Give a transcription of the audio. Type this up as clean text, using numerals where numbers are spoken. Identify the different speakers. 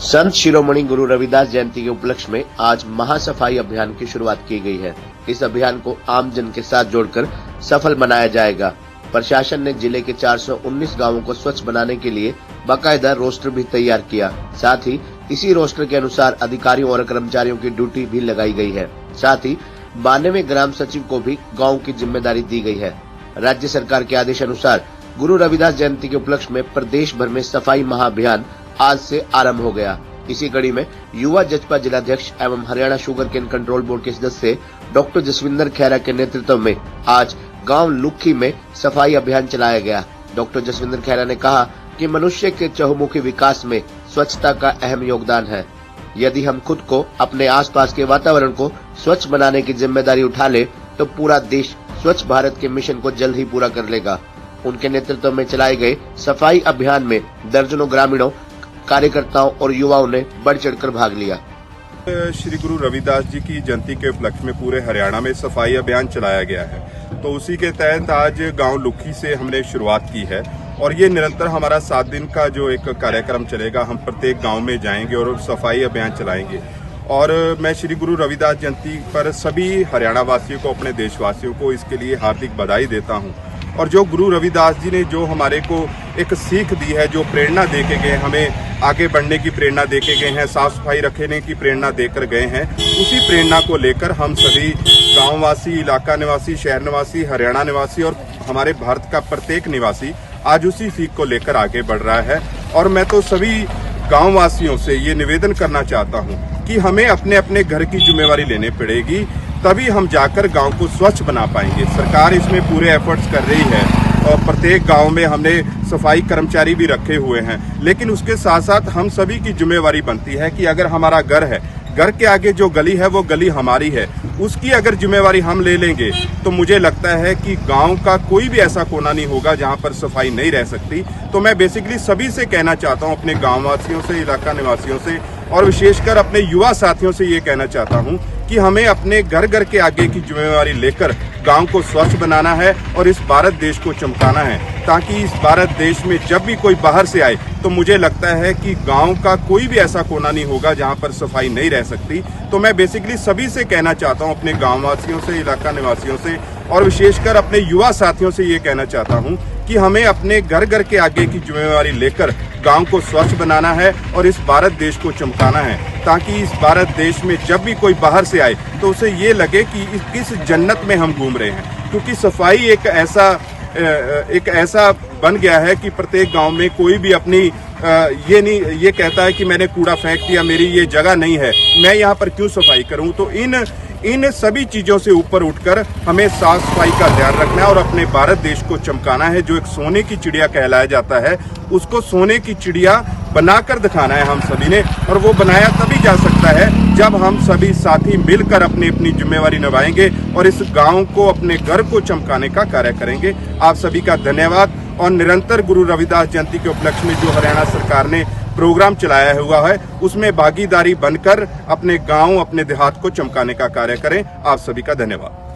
Speaker 1: संत शिरोमणि गुरु रविदास जयंती के उपलक्ष्य में आज महासफाई अभियान की शुरुआत की गई है। इस अभियान को आम जन के साथ जोड़कर सफल बनाया जाएगा। प्रशासन ने जिले के 419 गांवों को स्वच्छ बनाने के लिए बाकायदा रोस्टर भी तैयार किया। साथ ही इसी रोस्टर के अनुसार अधिकारियों और कर्मचारियों की ड्यूटी भी लगाई गई है। साथ ही 92 ग्राम सचिव को भी गाँव की जिम्मेदारी दी गई है। राज्य सरकार के आदेश अनुसार गुरु रविदास जयंती के उपलक्ष्य में प्रदेश भर में सफाई महाअभियान आज से आरंभ हो गया। इसी कड़ी में युवा जजपा जिलाध्यक्ष एवं Haryana sugar cane control board के सदस्य डॉक्टर जसविंदर खैरा के नेतृत्व में आज गांव लुखी में सफाई अभियान चलाया गया। डॉक्टर जसविंदर खैरा ने कहा कि मनुष्य के चहुमुखी विकास में स्वच्छता का अहम योगदान है। यदि हम खुद को, अपने आसपास के वातावरण को स्वच्छ बनाने की जिम्मेदारी उठा ले तो पूरा देश स्वच्छ भारत के मिशन को जल्द ही पूरा कर लेगा। उनके नेतृत्व में चलाए गए सफाई अभियान में दर्जनों ग्रामीणों, कार्यकर्ताओं और युवाओं ने बढ़ चढ़कर भाग लिया।
Speaker 2: श्री गुरु रविदास जी की जयंती के उपलक्ष्य में पूरे हरियाणा में सफाई अभियान चलाया गया है। तो उसी के तहत आज गांव लुखी से हमने शुरुआत की है और ये निरंतर हमारा 7 दिन का जो एक कार्यक्रम चलेगा। हम प्रत्येक गांव में जाएंगे और सफाई अभियान चलाएंगे। और मैं श्री गुरु रविदास जयंती पर सभी हरियाणा वासियों को, अपने देशवासियों को इसके लिए हार्दिक बधाई देता हूँ। और जो गुरु रविदास जी ने जो हमारे को एक सीख दी है, जो प्रेरणा देके गए, हमें आगे बढ़ने की प्रेरणा देके गए हैं, साफ सफाई रखने की प्रेरणा देकर गए हैं, उसी प्रेरणा को लेकर हम सभी गांववासी, इलाका निवासी, शहर निवासी, हरियाणा निवासी और हमारे भारत का प्रत्येक निवासी आज उसी सीख को लेकर आगे बढ़ रहा है। और मैं तो सभी गाँववासियों से ये निवेदन करना चाहता हूँ कि हमें अपने अपने घर की जिम्मेवारी लेनी पड़ेगी, तभी हम जाकर गांव को स्वच्छ बना पाएंगे। सरकार इसमें पूरे एफर्ट्स कर रही है और प्रत्येक गांव में हमने सफाई कर्मचारी भी रखे हुए हैं, लेकिन उसके साथ साथ हम सभी की जिम्मेवारी बनती है कि अगर हमारा घर है, घर के आगे जो गली है वो गली हमारी है, उसकी अगर जिम्मेवारी हम ले लेंगे तो मुझे लगता है कि गांव का कोई भी ऐसा कोना नहीं होगा जहां पर सफाई नहीं रह सकती। तो मैं बेसिकली सभी से कहना चाहता हूं, अपने गाँव वासियों से, इलाका निवासियों से और विशेषकर अपने युवा साथियों से ये कहना चाहता हूँ कि हमें अपने घर घर के आगे की जिम्मेवारी लेकर गांव को स्वच्छ बनाना है और इस भारत देश को चमकाना है, ताकि इस भारत देश में जब भी कोई बाहर से आए तो मुझे लगता है कि गांव का कोई भी ऐसा कोना नहीं होगा जहां पर सफाई नहीं रह सकती। तो मैं बेसिकली सभी से कहना चाहता हूं, अपने गाँव वासियों से, इलाका निवासियों से और विशेषकर अपने युवा साथियों से ये कहना चाहता हूं कि हमें अपने घर घर के आगे की जिम्मेवारी लेकर गांव को स्वच्छ बनाना है और इस भारत देश को चमकाना है, ताकि इस भारत देश में जब भी कोई बाहर से आए तो उसे ये लगे कि किस जन्नत में हम घूम रहे हैं। क्योंकि सफाई एक ऐसा बन गया है कि प्रत्येक गांव में कोई भी अपनी ये कहता है कि मैंने कूड़ा फेंक दिया, मेरी ये जगह नहीं है, मैं यहाँ पर क्यों सफाई करूँ। तो इन सभी चीजों से ऊपर उठकर हमें साफ सफाई का ध्यान रखना है और अपने भारत देश को चमकाना है। जो एक सोने की चिड़िया कहलाया जाता है, उसको सोने की चिड़िया बनाकर दिखाना है हम सभी ने। और वो बनाया तभी जा सकता है जब हम सभी साथी मिलकर अपनी अपनी जिम्मेवारी निभाएंगे और इस गांव को, अपने घर को चमकाने का कार्य करेंगे। आप सभी का धन्यवाद। और निरंतर गुरु रविदास जयंती के उपलक्ष्य में जो हरियाणा सरकार ने प्रोग्राम चलाया हुआ है, उसमें भागीदारी बनकर अपने गांव, अपने देहात को चमकाने का कार्य करें। आप सभी का धन्यवाद।